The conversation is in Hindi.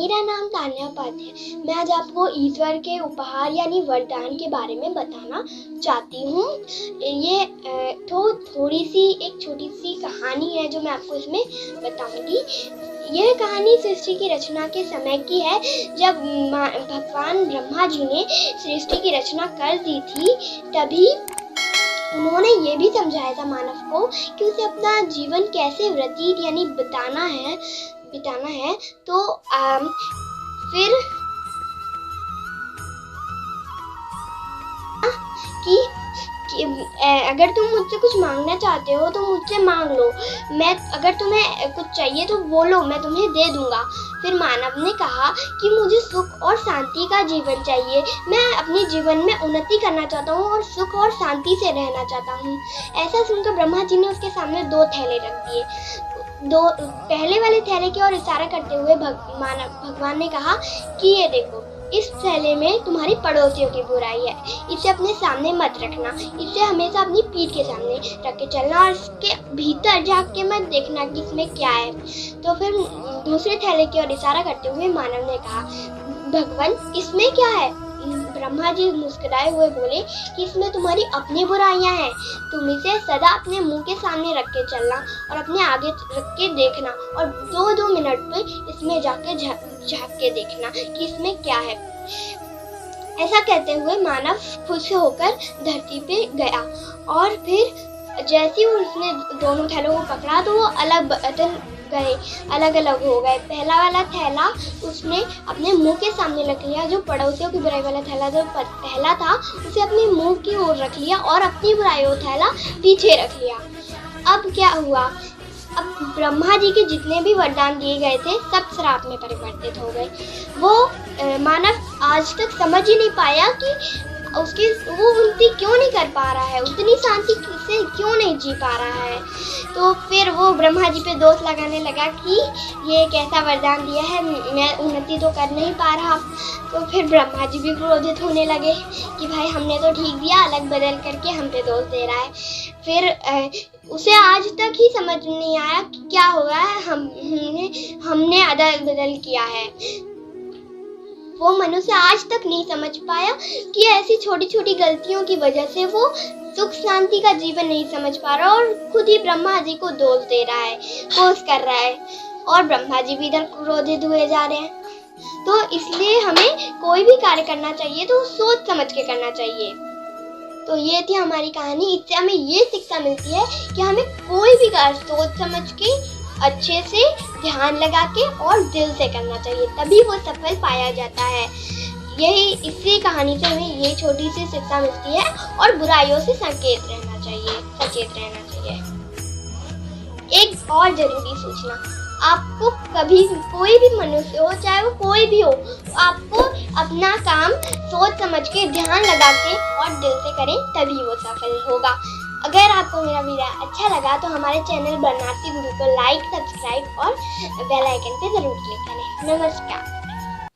मेरा नाम तान्या पाठ है। मैं आज आपको ईश्वर के उपहार यानी वरदान के बारे में बताना चाहती हूँ। ये थोड़ी सी एक छोटी सी कहानी है जो मैं आपको इसमें बताऊंगी। यह कहानी सृष्टि की रचना के समय की है, जब भगवान ब्रह्मा जी ने सृष्टि की रचना कर दी थी। तभी उन्होंने ये भी समझाया था मानव को कि उसे अपना जीवन कैसे व्यतीत यानी बिताना है। तो फिर कि अगर तुम मुझसे कुछ मांगना चाहते हो तो मुझसे मांग लो। अगर तुम्हें कुछ चाहिए तो बोलो, मैं तुम्हें दे दूंगा। फिर मानव ने कहा कि मुझे सुख और शांति का जीवन चाहिए। मैं अपने जीवन में उन्नति करना चाहता हूँ और सुख और शांति से रहना चाहता हूँ। ऐसा सुनकर ब्रह्मा जी ने उसके सामने 2 थैले रख दिए। पहले वाले थैले की ओर इशारा करते हुए भगवान ने कहा कि ये देखो, इस थैले में तुम्हारी पड़ोसियों की बुराई है, इसे अपने सामने मत रखना। इसे हमेशा अपनी पीठ के सामने रख के चलना और इसके भीतर झांक के मत देखना कि इसमें क्या है। तो फिर दूसरे थैले की ओर इशारा करते हुए मानव ने कहा, भगवान इसमें क्या है? ब्रह्मा जी मुस्कुराए हुए बोले कि इसमें तुम्हारी अपनी बुराइयां हैं। तुम इसे सदा अपने मुंह के सामने रख के चलना और अपने आगे रख के देखना और 2-2 मिनट पे इसमें जाके झांक के देखना कि इसमें क्या है। ऐसा कहते हुए मानव खुश होकर धरती पे गया और फिर जैसे ही उसने दोनों थैलों को पकड़ा तो वो अलग अलग हो गए। पहला वाला थैला उसने अपने मुंह के सामने रख लिया, जो पड़ोसियों की बुराई वाला थैला जो पहला था उसे अपने मुंह की ओर रख लिया और अपनी बुराई वाला थैला पीछे रख लिया। अब क्या हुआ? अब ब्रह्मा जी के जितने भी वरदान दिए गए थे सब श्राप में परिवर्तित हो गए। वो मानव आज तक समझ ही नहीं पाया कि वो उन्नति क्यों नहीं कर पा रहा है, उतनी शांति से क्यों नहीं जी पा रहा है। तो फिर वो ब्रह्मा जी पे दोष लगाने लगा कि ये एक ऐसा वरदान दिया है, मैं उन्नति तो कर नहीं पा रहा। तो फिर ब्रह्मा जी भी क्रोधित होने लगे कि भाई हमने तो ठीक दिया, अलग बदल करके हम पे दोष दे रहा है। फिर उसे आज तक ही समझ नहीं आया कि क्या हुआ है, हमने अदल बदल किया है। वो मनुष्य आज तक नहीं समझ पाया कि ऐसी छोटी छोटी गलतियों की वजह से वो सुख शांति का जीवन नहीं समझ पा रहा और खुद ही ब्रह्मा जी को दोष दे रहा है, कोस कर रहा है और ब्रह्मा जी भी इधर क्रोधित हुए जा रहे हैं। तो इसलिए हमें कोई भी कार्य करना चाहिए तो सोच समझ के करना चाहिए। तो ये थी हमारी कहानी। इससे हमें ये शिक्षा मिलती है कि हमें कोई भी कार्य सोच समझ के अच्छे से ध्यान लगा के और दिल से करना चाहिए, तभी वो सफल पाया जाता है। इसी कहानी से हमें ये छोटी सी शिक्षा मिलती है और बुराइयों से सचेत रहना चाहिए। एक और जरूरी सूचना, आपको कभी कोई भी मनुष्य हो, चाहे वो कोई भी हो, आपको अपना काम सोच समझ के ध्यान लगा के और दिल से करें, तभी वो सफल होगा। अगर आपको मेरा वीडियो अच्छा लगा तो हमारे चैनल बनारसी गुरु को लाइक, सब्सक्राइब और बेल आइकन पे जरूर क्लिक करें। नमस्कार।